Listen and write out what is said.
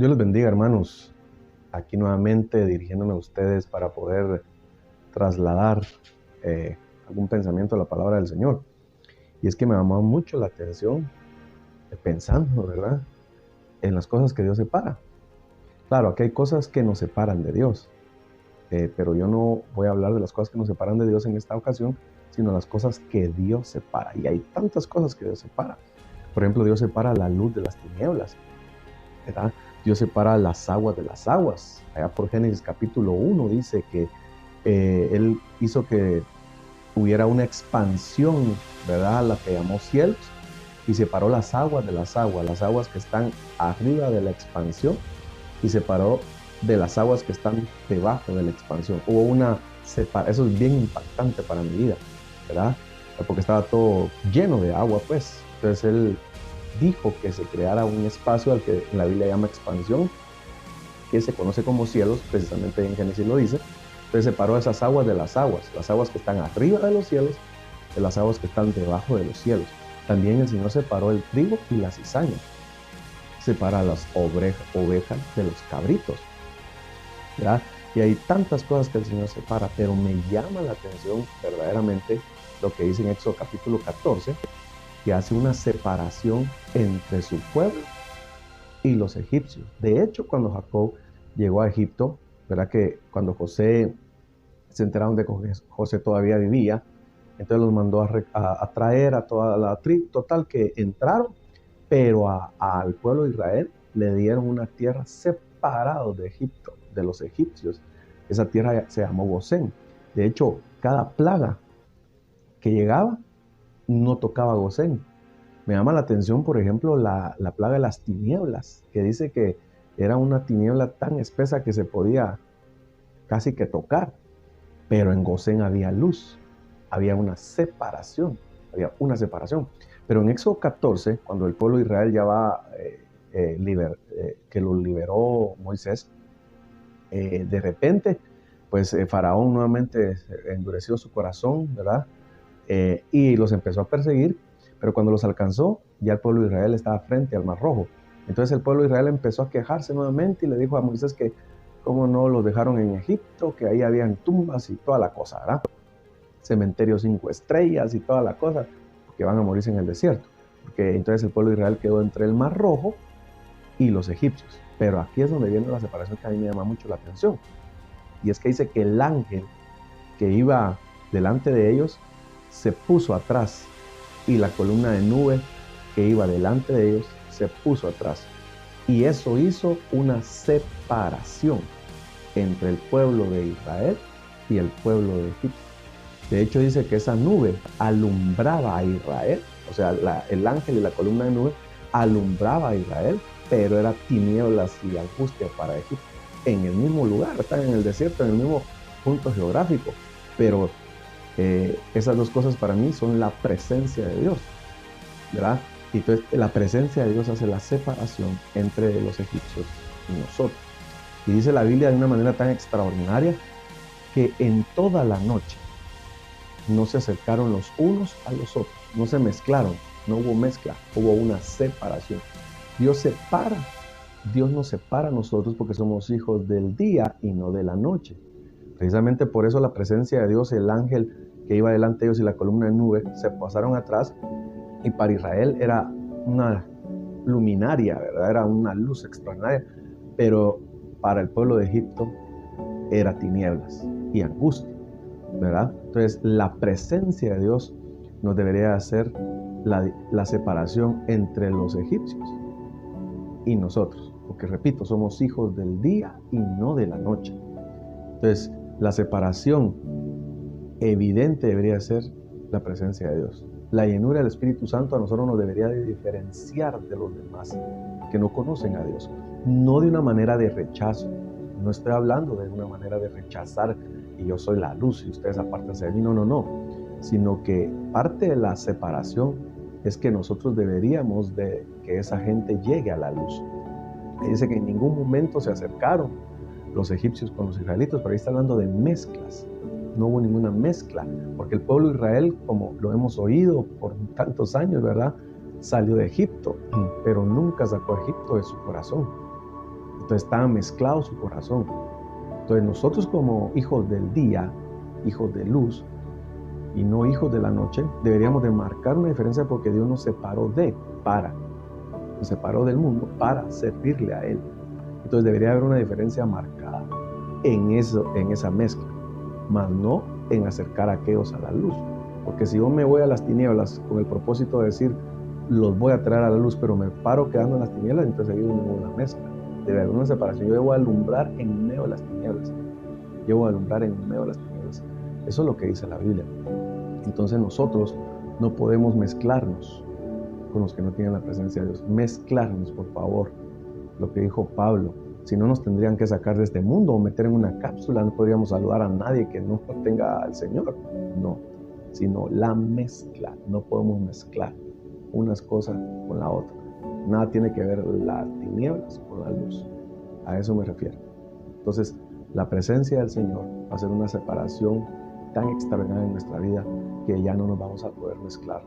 Dios les bendiga, hermanos. Aquí nuevamente dirigiéndome a ustedes para poder trasladar algún pensamiento a la palabra del Señor. Y es que me llamó mucho la atención pensando, ¿verdad?, en las cosas que Dios separa. Claro, aquí hay cosas que nos separan de Dios, pero yo no voy a hablar de las cosas que nos separan de Dios en esta ocasión, sino las cosas que Dios separa. Y hay tantas cosas que Dios separa. Por ejemplo, Dios separa la luz de las tinieblas, ¿verdad? Dios separa las aguas de las aguas. Allá por Génesis capítulo 1 dice que Él hizo que hubiera una expansión, ¿verdad?, la que llamó cielos, y separó las aguas de las aguas que están arriba de la expansión, y separó de las aguas que están debajo de la expansión. Hubo una separación. Eso es bien impactante para mi vida, ¿verdad? Porque estaba todo lleno de agua, pues. Entonces Él dijo que se creara un espacio al que en la Biblia llama expansión, que se conoce como cielos, precisamente en Génesis lo dice. Entonces separó esas aguas de las aguas que están arriba de los cielos, de las aguas que están debajo de los cielos. También el Señor separó el trigo y la cizaña, separa las ovejas de los cabritos, ¿verdad? Y hay tantas cosas que el Señor separa, pero me llama la atención verdaderamente lo que dice en Éxodo capítulo 14, que hace una separación entre su pueblo y los egipcios. De hecho, cuando Jacob llegó a Egipto, ¿verdad?, que cuando José se enteraron de que José todavía vivía, entonces los mandó a traer a toda la tribu. Total que entraron, pero al pueblo de Israel le dieron una tierra separada de Egipto, de los egipcios. Esa tierra se llamó Gosén. De hecho, cada plaga que llegaba no tocaba Gosén. Me llama la atención, por ejemplo, la plaga de las tinieblas, que dice que era una tiniebla tan espesa que se podía casi que tocar, pero en Gosén había luz, había una separación, Pero en Éxodo 14, cuando el pueblo de Israel ya va, que lo liberó Moisés, de repente, pues Faraón nuevamente endureció su corazón, ¿verdad? Y los empezó a perseguir, pero cuando los alcanzó, ya el pueblo de Israel estaba frente al Mar Rojo. Entonces el pueblo de Israel empezó a quejarse nuevamente y le dijo a Moisés que cómo no los dejaron en Egipto, que ahí habían tumbas y toda la cosa, ¿verdad? Cementerio 5 estrellas y toda la cosa, porque van a morirse en el desierto. Porque entonces el pueblo de Israel quedó entre el Mar Rojo y los egipcios. Pero aquí es donde viene la separación que a mí me llama mucho la atención. Y es que dice que el ángel que iba delante de ellos se puso atrás, y la columna de nube que iba delante de ellos se puso atrás. Y eso hizo una separación entre el pueblo de Israel y el pueblo de Egipto. De hecho, dice que esa nube alumbraba a Israel, o sea, el ángel y la columna de nube alumbraba a Israel, pero era tinieblas y angustia para Egipto. En el mismo lugar, están en el desierto, en el mismo punto geográfico, pero esas dos cosas para mí son la presencia de Dios, ¿verdad? Y entonces la presencia de Dios hace la separación entre los egipcios y nosotros. Y dice la Biblia de una manera tan extraordinaria que en toda la noche no se acercaron los unos a los otros, no se mezclaron, no hubo mezcla, hubo una separación. Dios separa, Dios nos separa a nosotros porque somos hijos del día y no de la noche. Precisamente por eso la presencia de Dios, el ángel que iba delante de ellos y la columna de nube se pasaron atrás, y para Israel era una luminaria, ¿verdad? Era una luz extraordinaria, pero para el pueblo de Egipto era tinieblas y angustia, ¿verdad? Entonces la presencia de Dios nos debería hacer la separación entre los egipcios y nosotros, porque repito, somos hijos del día y no de la noche. Entonces la separación evidente debería ser la presencia de Dios. La llenura del Espíritu Santo a nosotros nos debería de diferenciar de los demás que no conocen a Dios, no de una manera de rechazo. No estoy hablando de una manera de rechazar y yo soy la luz y ustedes apártense de mí, no, sino que parte de la separación es que nosotros deberíamos de que esa gente llegue a la luz. Y dice que en ningún momento se acercaron los egipcios con los israelitas, pero ahí está hablando de mezclas. No hubo ninguna mezcla, porque el pueblo de Israel, como lo hemos oído por tantos años, ¿verdad?, salió de Egipto, pero nunca sacó a Egipto de su corazón. Entonces estaba mezclado su corazón. Entonces nosotros como hijos del día, hijos de luz y no hijos de la noche, deberíamos de marcar una diferencia porque Dios nos separó nos separó del mundo para servirle a Él. Entonces debería haber una diferencia marcada en esa mezcla, más no en acercar a aquellos a la luz. Porque si yo me voy a las tinieblas con el propósito de decir, los voy a traer a la luz, pero me paro quedando en las tinieblas, entonces ahí no hay una mezcla. Debe haber una separación. Yo debo alumbrar en medio de las tinieblas. Debo alumbrar en medio de las tinieblas. Eso es lo que dice la Biblia. Entonces nosotros no podemos mezclarnos con los que no tienen la presencia de Dios. Mezclarnos, por favor. Lo que dijo Pablo. Si no, nos tendrían que sacar de este mundo o meter en una cápsula. No podríamos saludar a nadie que no tenga al Señor. No, sino la mezcla. No podemos mezclar unas cosas con la otra. Nada tiene que ver las tinieblas con la luz. A eso me refiero. Entonces, la presencia del Señor va a ser una separación tan extraordinaria en nuestra vida que ya no nos vamos a poder mezclar